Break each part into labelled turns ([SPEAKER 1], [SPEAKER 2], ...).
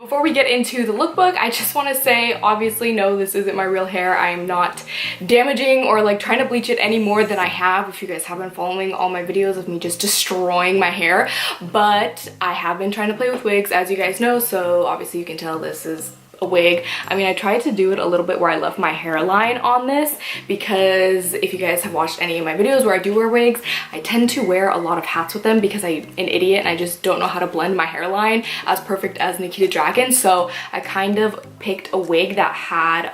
[SPEAKER 1] Before we get into the lookbook, I just want to say, obviously, no, this isn't my real hair. I am not damaging or like trying to bleach it any more than I have. If you guys have been following all my videos of me just destroying my hair, but I have been trying to play with wigs, as you guys know, so obviously you can tell this is a wig. I mean, I tried to do it a little bit where I left my hairline on this, because if you guys have watched any of my videos where I do wear wigs, I tend to wear a lot of hats with them because I'm an idiot and I just don't know how to blend my hairline as perfect as Nikita Dragon. So I kind of picked a wig that had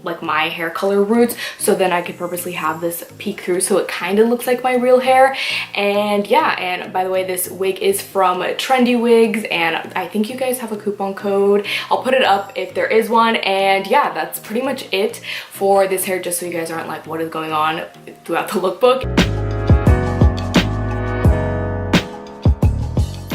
[SPEAKER 1] like my hair color roots, so then I could purposely have this peek through so it kind of looks like my real hair. And yeah, and by the way, this wig is from Trendywigs, and I think you guys have a coupon code. I'll put it up if there is one. And yeah, that's pretty much it for this hair, just so you guys aren't like, what is going on throughout the lookbook.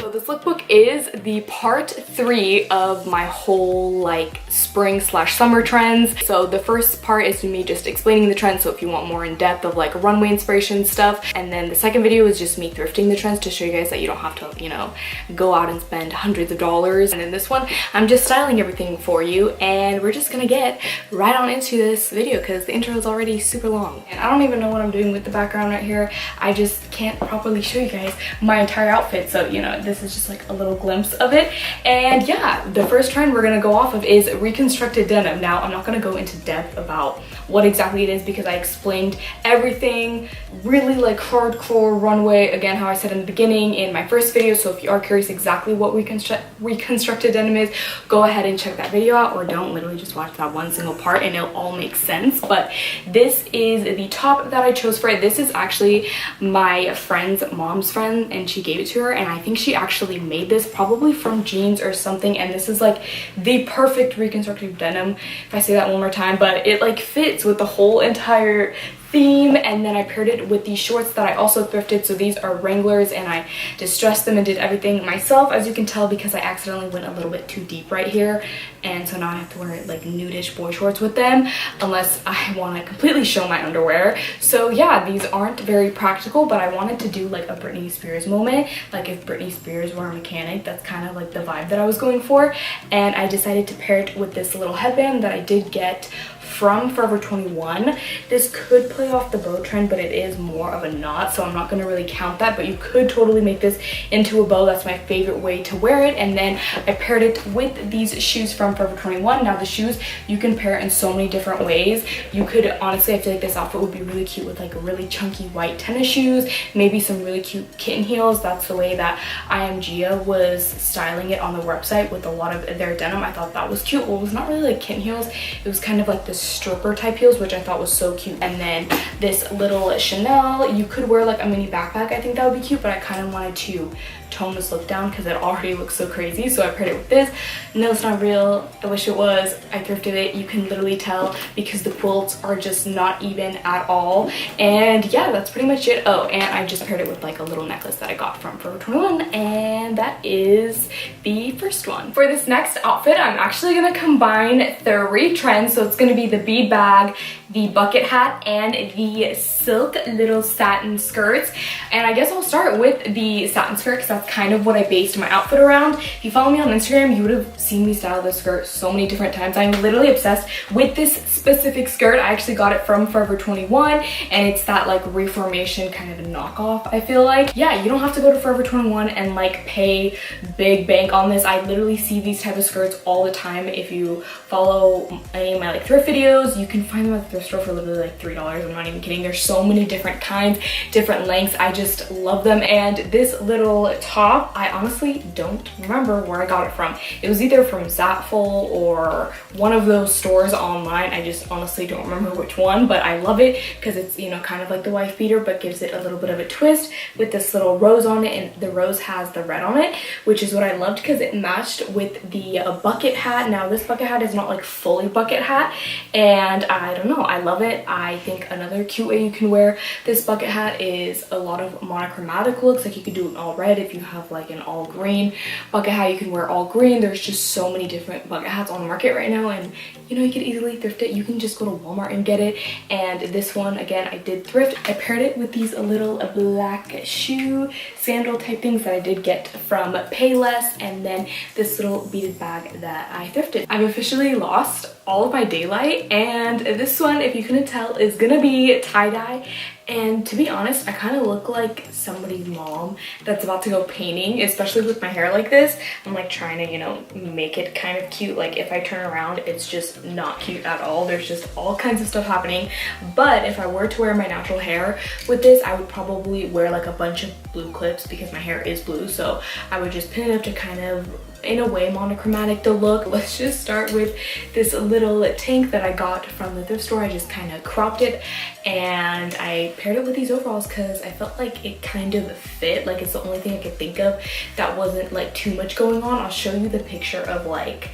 [SPEAKER 1] So this lookbook is the part 3 of my whole like spring slash summer trends. So the first part is me just explaining the trends, so if you want more in depth of like runway inspiration stuff, and then the second video is just me thrifting the trends to show you guys that you don't have to, you know, go out and spend hundreds of dollars. And in this one, I'm just styling everything for you, and we're just gonna get right on into this video because the intro is already super long. And I don't even know what I'm doing with the background right here. I just can't properly show you guys my entire outfit, so you know, this is just like a little glimpse of it. And yeah, the first trend we're gonna go off of is reconstructed denim. Now, I'm not gonna go into depth about what exactly it is because I explained everything really like hardcore runway, again, how I said in the beginning in my first video. So if you are curious exactly what reconstructed denim is, go ahead and check that video out, or don't, literally just watch that one single part and it'll all make sense. But this is the top that I chose for it. This is actually my friend's mom's friend, and she gave it to her, and I think she actually made this probably from jeans or something, and this is like the perfect reconstructive denim, if I say that one more time. But it like fits with the whole entire theme. And then I paired it with these shorts that I also thrifted. So these are Wranglers, and I distressed them and did everything myself, as you can tell, because I accidentally went a little bit too deep right here, and so now I have to wear like nudish boy shorts with them unless I want to completely show my underwear. So yeah, these aren't very practical, but I wanted to do like a Britney Spears moment, like if Britney Spears were a mechanic. That's kind of like the vibe that I was going for, and I decided to pair it with this little headband that I did get from Forever 21. This could play off the bow trend, but it is more of a knot, so I'm not going to really count that, but you could totally make this into a bow. That's my favorite way to wear it. And then I paired it with these shoes from Forever 21. Now the shoes, you can pair in so many different ways. You could, honestly, I feel like this outfit would be really cute with like really chunky white tennis shoes, maybe some really cute kitten heels. That's the way that I Am Gia was styling it on the website with a lot of their denim. I thought that was cute. Well, it was not really like kitten heels, it was kind of like this stripper type heels, which I thought was so cute. And then this little Chanel, you could wear like a mini backpack. I think that would be cute, but I kind of wanted to tone this look down because it already looks so crazy, so I paired it with this. No, it's not real. I wish it was. I thrifted it. You can literally tell because the quilts are just not even at all. And yeah, that's pretty much it. Oh, and I just paired it with like a little necklace that I got from Forever 21, and that is the first one. For this next outfit, I'm actually gonna combine 3 trends. So it's gonna be the bead bag, the bucket hat, and the silk little satin skirts. And I guess I'll start with the satin skirt because that's kind of what I based my outfit around. If you follow me on Instagram, you would have seen me style this skirt so many different times. I'm literally obsessed with this specific skirt. I actually got it from Forever 21, and it's that like reformation kind of knockoff, I feel like. Yeah, you don't have to go to Forever 21 and like pay big bank on this. I literally see these type of skirts all the time. If you follow any of my like thrift videos, you can find them at the thrift store for literally like $3. I'm not even kidding. There's so many different kinds, different lengths. I just love them. And this little top, I honestly don't remember where I got it from. It was either from Zaful or one of those stores online. I just honestly don't remember which one, but I love it because it's, you know, kind of like the wife beater, but gives it a little bit of a twist with this little rose on it, and the rose has the red on it, which is what I loved because it matched with the bucket hat. Now this bucket hat is not like fully bucket hat, and I don't know, I love it. I think another cute way you can wear this bucket hat is a lot of monochromatic looks. Like you could do it all red if you you have like an all green bucket hat, you can wear all green. There's just so many different bucket hats on the market right now, and you know, you can easily thrift it. You can just go to Walmart and get it. And this one, again, I did thrift. I paired it with these little black shoe sandal type things that I did get from Payless, and then this little beaded bag that I thrifted. I've officially lost all of my daylight, and this one, if you couldn't tell, is gonna be tie-dye. And to be honest, I kind of look like somebody's mom that's about to go painting, especially with my hair like this. I'm like trying to, you know, make it kind of cute. Like if I turn around, it's just not cute at all. There's just all kinds of stuff happening. But if I were to wear my natural hair with this, I would probably wear like a bunch of blue clips because my hair is blue. So I would just pin it up to kind of, in a way, monochromatic the look. Let's just start with this little tank that I got from the thrift store. I just kind of cropped it and I paired it with these overalls because I felt like it kind of fit. Like it's the only thing I could think of that wasn't like too much going on. I'll show you the picture of like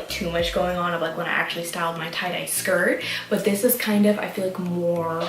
[SPEAKER 1] too much going on of like when I actually styled my tie-dye skirt. But this is kind of, I feel like, more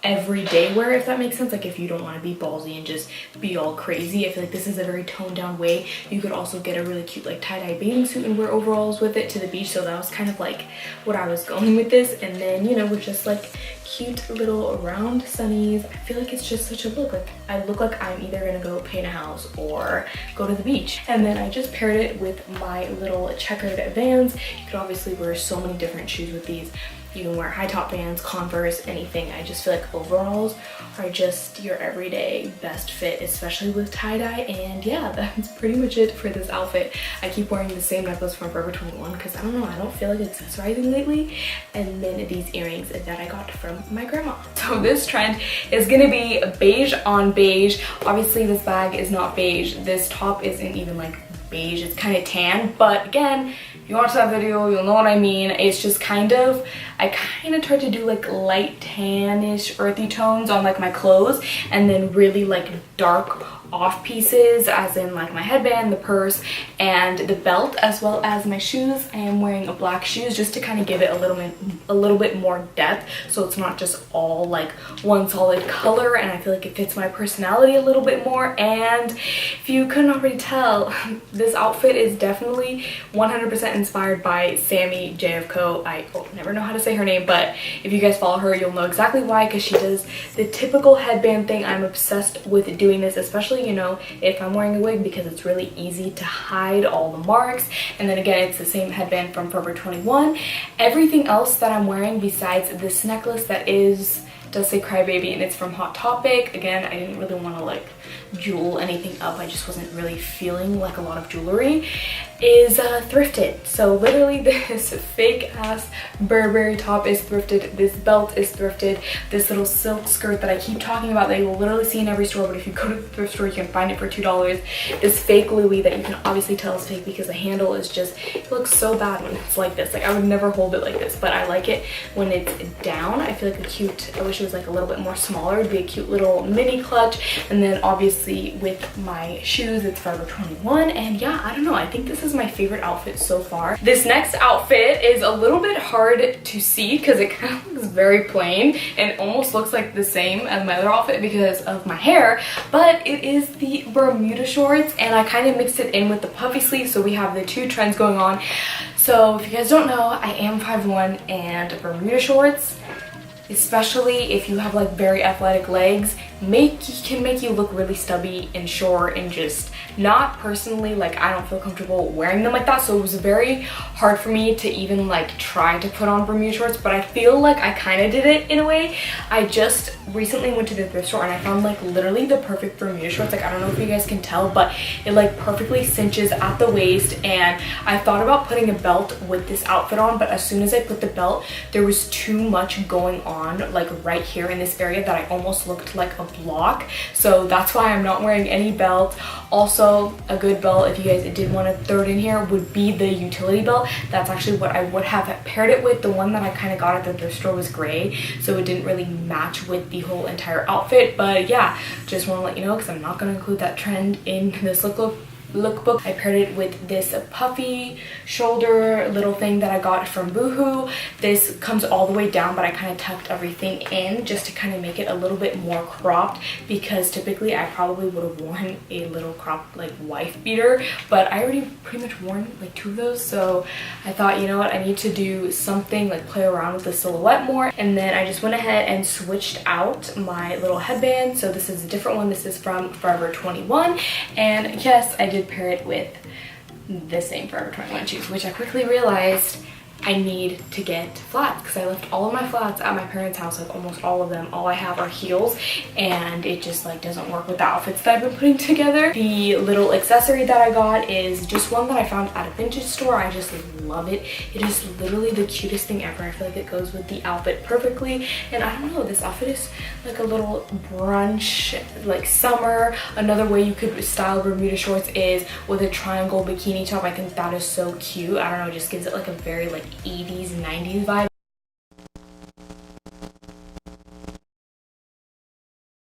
[SPEAKER 1] everyday wear, if that makes sense. Like if you don't want to be ballsy and just be all crazy, I feel like this is a very toned down way. You could also get a really cute like tie-dye bathing suit and wear overalls with it to the beach. So that was kind of like what I was going with this. And then, you know, with just like cute little round sunnies, I feel like it's just such a look. Like I look like I'm either gonna go paint a house or go to the beach. And then I just paired it with my little checkered Vans. You could obviously wear so many different shoes with these. You can wear high top Vans, Converse, anything. I just feel like overalls are just your everyday best fit, especially with tie-dye. And yeah, that's pretty much it for this outfit. I keep wearing the same necklace from Forever 21 because I don't know, I don't feel like accessorizing lately. And then these earrings that I got from my grandma. So this trend is gonna be beige on beige. Obviously this bag is not beige. This top isn't even like beige, it's kind of tan. But again, if you watch that video, you'll know what I mean. It's just kind of, I kind of tried to do like light tannish earthy tones on like my clothes, and then really like dark off pieces, as in like my headband, the purse, and the belt, as well as my shoes. I am wearing black shoes just to kind of give it a little bit more depth, so it's not just all like one solid color, and I feel like it fits my personality a little bit more. And if you couldn't already tell, this outfit is definitely 100% inspired by Sammy JFco. I never know how to say her name, but if you guys follow her, you'll know exactly why, because she does the typical headband thing. I'm obsessed with doing this, especially, you know, if I'm wearing a wig, because it's really easy to hide all the marks. And then again, it's the same headband from Forever 21. Everything else that I'm wearing besides this necklace that does say Crybaby and it's from Hot Topic. Again, I didn't really want to like jewel anything up. I just wasn't really feeling like a lot of jewelry. Is thrifted. So literally this fake ass Burberry top is thrifted. This belt is thrifted. This little silk skirt that I keep talking about that you will literally see in every store, but if you go to the thrift store you can find it for $2. This fake Louis that you can obviously tell is fake because the handle is just, it looks so bad when it's like this. Like I would never hold it like this, but I like it when it's down. I feel like a cute, I wish it was like a little bit more smaller. It'd be a cute little mini clutch. And then obviously with my shoes, it's Forever 21. And yeah, I don't know, I think this is my favorite outfit so far. This next outfit is a little bit hard to see because it kind of looks very plain and almost looks like the same as my other outfit because of my hair, but it is the Bermuda shorts, and I kind of mixed it in with the puffy sleeves, so we have the two trends going on. So if you guys don't know, I am 5'1", and Bermuda shorts, especially if you have like very athletic legs, can make you look really stubby and short, and just not personally, like I don't feel comfortable wearing them like that. So it was very hard for me to even like try to put on Bermuda shorts, but I feel like I kind of did it in a way. I just recently went to the thrift store and I found like literally the perfect Bermuda shorts. Like I don't know if you guys can tell, but it like perfectly cinches at the waist. And I thought about putting a belt with this outfit on, but as soon as I put the belt, there was too much going on like right here in this area that I almost looked like a block. So that's why I'm not wearing any belt. Also, a good belt, if you guys did want to throw it in here, would be the utility belt. That's actually what I would have paired it with. The one that I kind of got at the thrift store was gray, so it didn't really match with the whole entire outfit. But yeah, just want to let you know because I'm not going to include that trend in this lookbook Lookbook. I paired it with this puffy shoulder little thing that I got from Boohoo. This comes all the way down, but I kind of tucked everything in just to kind of make it a little bit more cropped, because typically I probably would have worn a little cropped like wife beater, but I already pretty much worn like 2 of those, so I thought, you know what, I need to do something like play around with the silhouette more. And then I just went ahead and switched out my little headband. So this is a different one. This is from Forever 21, and yes, I did pair it with the same Forever 21 shoes, which I quickly realized I need to get flats, because I left all of my flats at my parents' house, like almost all of them. All I have are heels, and it just like doesn't work with the outfits that I've been putting together. The little accessory that I got is just one that I found at a vintage store. I just love it. It is literally the cutest thing ever. I feel like it goes with the outfit perfectly, and I don't know, this outfit is like a little brunch, like summer. Another way you could style Bermuda shorts is with a triangle bikini top. I think that is so cute. I don't know, it just gives it like a very like 80s 90s vibe.